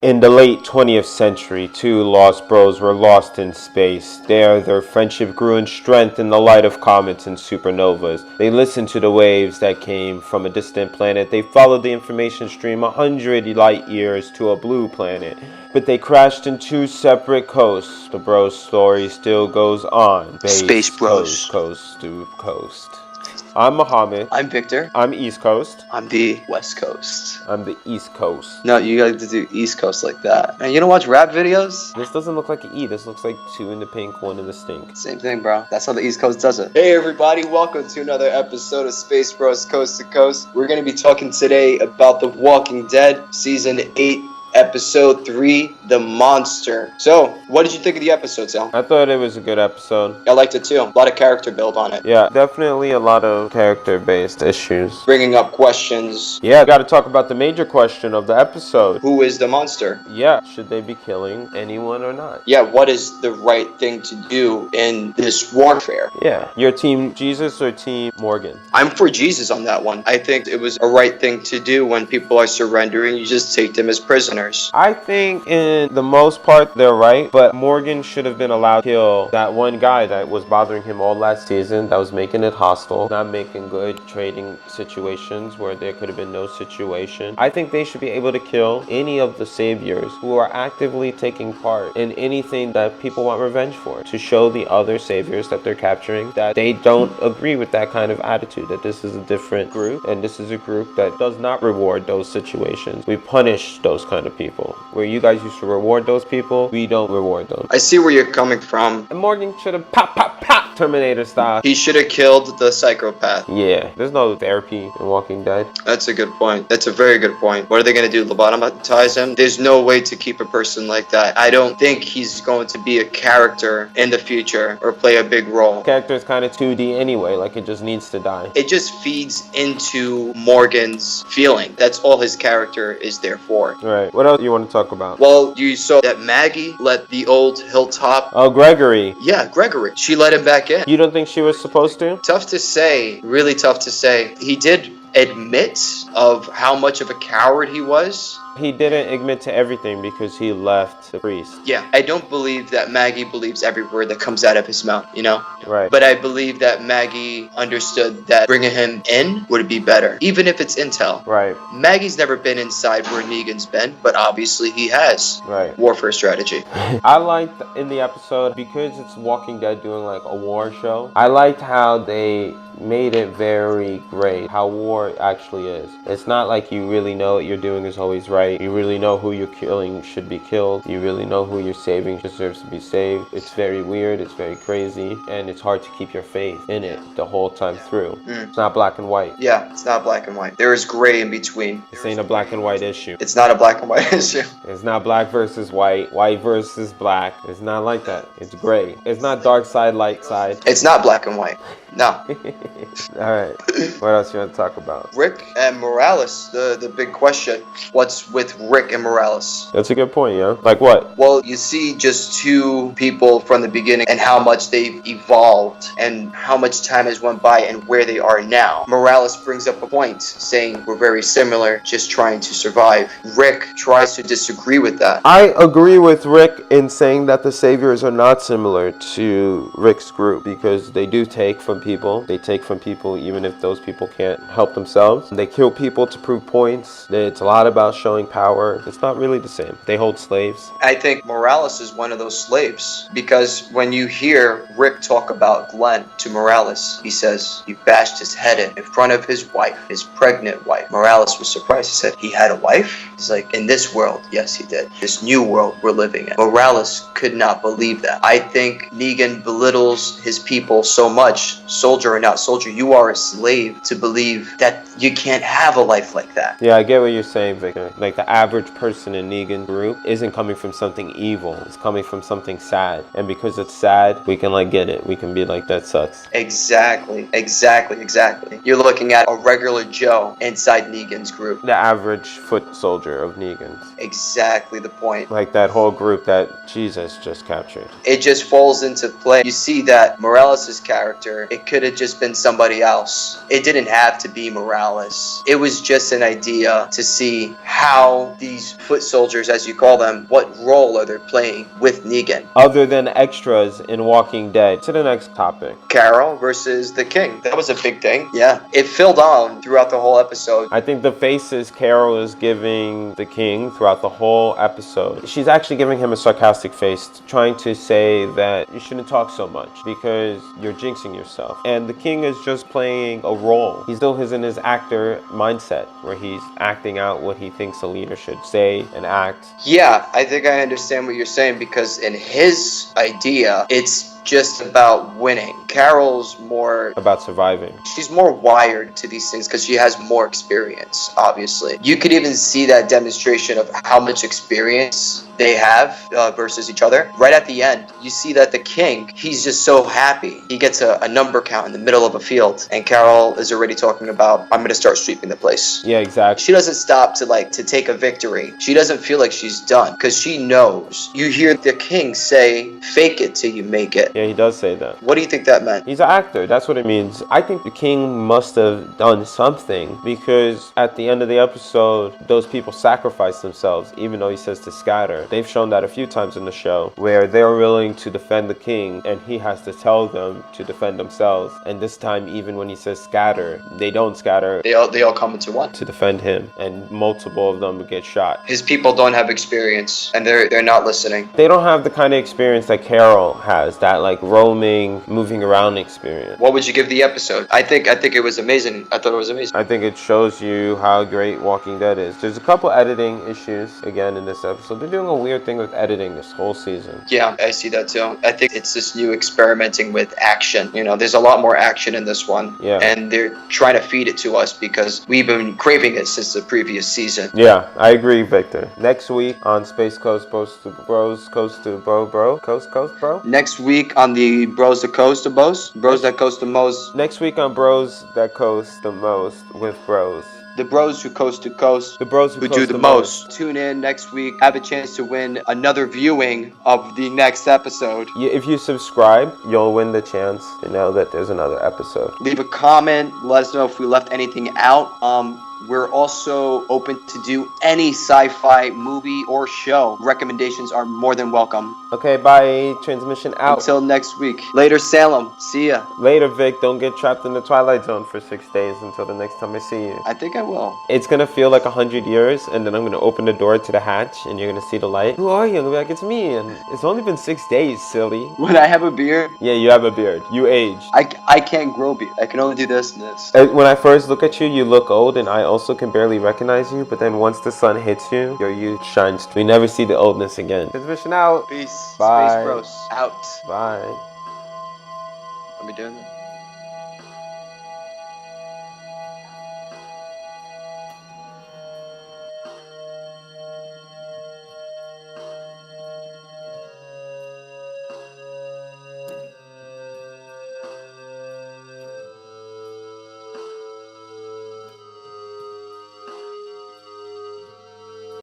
In the late 20th century, two lost bros were lost in space. There, their friendship grew in strength in the light of comets and supernovas. They listened to the waves that came from a distant planet. They followed the information stream 100 light years to a blue planet. But they crashed in two separate coasts. The bros story still goes on. Space Bros. Coast to coast. I'm Mohammed. I'm Victor. I'm East Coast. I'm the West Coast. I'm the East Coast. No, you got to do East Coast like that. Man, you don't watch rap videos? This doesn't look like an E. This looks like two in the pink, one in the stink. Same thing, bro. That's how the East Coast does it. Hey, everybody. Welcome to another episode of Space Bros Coast to Coast. We're going to be talking today about The Walking Dead, Season 8, Episode 3, The Monster. So, what did you think of the episode, Sal? I thought it was a good episode. I liked it too. A lot of character build on it. Yeah, definitely a lot of character-based issues. Bringing up questions. Yeah, got to talk about the major question of the episode. Who is the monster? Yeah, should they be killing anyone or not? Yeah, what is the right thing to do in this warfare? Yeah, your team Jesus or team Morgan? I'm for Jesus on that one. I think it was a right thing to do when people are surrendering. You just take them as prisoners. I think in the most part they're right, but Morgan should have been allowed to kill that one guy that was bothering him all last season, that was making it hostile, not making good trading situations where there could have been no situation. I think they should be able to kill any of the saviors who are actively taking part in anything that people want revenge for, to show the other saviors that they're capturing that they don't agree with that kind of attitude, that this is a different group and this is a group that does not reward those situations. We punish those kind of people. Where you guys used to reward those people, we don't reward them. I see where you're coming from. And Morgan should have pop Terminator style. He should have killed the psychopath. Yeah, there's no therapy in Walking Dead. That's a good point. That's a very good point. What are they going to do? Lobotomize him? There's no way to keep a person like that. I don't think he's going to be a character in the future or play a big role. Character is kind of 2D anyway, like it just needs to die. It just feeds into Morgan's feeling. That's all his character is there for. Right. What else you want to talk about? Well, you saw that Maggie let the old Hilltop... Oh, Gregory. Yeah, Gregory. She let him back in. You don't think she was supposed to? Tough to say. Really tough to say. He did admit of how much of a coward he was. He didn't admit to everything because he left the priest. Yeah, I don't believe that Maggie believes every word that comes out of his mouth, you know? Right. But I believe that Maggie understood that bringing him in would be better, even if it's intel. Right. Maggie's never been inside where Negan's been, but obviously he has. Right. Warfare strategy. I liked in the episode, because it's Walking Dead doing like a war show, I liked how they made it very great how war actually is. It's not like you really know what you're doing is always right. You really know who you're killing should be killed. You really know who you're saving deserves to be saved. It's very weird, it's very crazy, and it's hard to keep your faith in it the whole time through. It's not black and white. Yeah, it's not black and white. There is gray in between. This ain't a black and white issue. It's not a black and white issue. It's not black versus white versus black. It's not like that. It's gray. It's not dark side, light side. It's not black and white. No. Alright, what else you want to talk about? Rick and Morales, the big question. What's with Rick and Morales? That's a good point, yeah. Like what? Well, you see just two people from the beginning and how much they've evolved and how much time has went by and where they are now. Morales brings up a point saying we're very similar, just trying to survive. Rick tries to disagree with that. I agree with Rick in saying that the saviors are not similar to Rick's group, because they do take from people. They take from people even if those people can't help themselves. They kill people to prove points. It's a lot about showing power. It's not really the same. They hold slaves. I think Morales is one of those slaves, because when you hear Rick talk about Glenn to Morales, he says he bashed his head in front of his wife, his pregnant wife. Morales was surprised. He said, he had a wife? He's like, in this world, yes, he did. This new world we're living in. Morales could not believe that. I think Negan belittles his people so much, soldier or not soldier, you are a slave to believe that you can't have a life like that. Yeah, I get what you're saying, Victor. Like, the average person in Negan's group isn't coming from something evil. It's coming from something sad. And because it's sad, we can like get it. We can be like, that sucks. Exactly. You're looking at a regular Joe inside Negan's group. The average foot soldier of Negan's. Exactly the point. Like that whole group that Jesus just captured. It just falls into play. You see that Morales' character it could have just been somebody else. It didn't have to be Morales. It was just an idea to see how these foot soldiers, as you call them, what role are they playing with Negan. Other than extras in Walking Dead. To the next topic. Carol versus the King. That was a big thing. Yeah. It filled on throughout the whole episode. I think the faces Carol is giving the King throughout the whole episode, she's actually giving him a sarcastic face, trying to say that you shouldn't talk so much because you're jinxing yourself. And the King is just playing a role. He still is in his actor mindset where he's acting out what he thinks a leader should say and act. Yeah, I think I understand what you're saying, because in his idea, it's just about winning. Carol's more about surviving. She's more wired to these things because she has more experience, obviously. You could even see that demonstration of how much experience they have versus each other. Right at the end, you see that the King, he's just so happy. He gets a number count in the middle of a field, and Carol is already talking about, I'm going to start sweeping the place. Yeah, exactly. She doesn't stop to take a victory. She doesn't feel like she's done because she knows. You hear the King say, fake it till you make it. Yeah, he does say that. What do you think that meant? He's an actor. That's what it means. I think the King must have done something, because at the end of the episode, those people sacrificed themselves, even though he says to scatter. They've shown that a few times in the show, where they're willing to defend the King, and he has to tell them to defend themselves. And this time, even when he says scatter, they don't scatter. They all come into one to defend him, and multiple of them get shot. His people don't have experience, and they're not listening. They don't have the kind of experience that Carol has, that like roaming, moving around experience. What would you give the episode? I think it was amazing. I thought it was amazing. I think it shows you how great Walking Dead is. There's a couple editing issues again in this episode. They're doing a weird thing with editing this whole season. Yeah, I see that too. I think it's this new experimenting with action. You know, there's a lot more action in this one. Yeah. And they're trying to feed it to us because we've been craving it since the previous season. Yeah, I agree, Victor. Next week on Space Coast Bros Coast to Bro. Coast Bro. Next week on the Bros that Coast to Bros. Bros that Coast the Most. Next week on Bros that Coast the Most with Bros. The bros who coast to coast. The bros who do the most. Tune in next week. Have a chance to win another viewing of the next episode. If you subscribe, you'll win the chance to know that there's another episode. Leave a comment. Let us know if we left anything out. We're also open to do any sci-fi movie or show. Recommendations are more than welcome. Okay, bye. Transmission out. Until next week. Later, Salem. See ya. Later, Vic. Don't get trapped in the Twilight Zone for 6 days until the next time I see you. I think I will. It's gonna feel like 100 years, and then I'm gonna open the door to the hatch, and you're gonna see the light. Who are you? I'm gonna be like, it's me, and it's only been 6 days, silly. When I have a beard? Yeah, you have a beard. You age. I can't grow beard. I can only do this and this. When I first look at you, you look old, and I also can barely recognize you, but then once the sun hits you, your youth shines. We never see the oldness again. Transmission out. Peace. Bye. Space Bros. Out. Bye. Let me do it.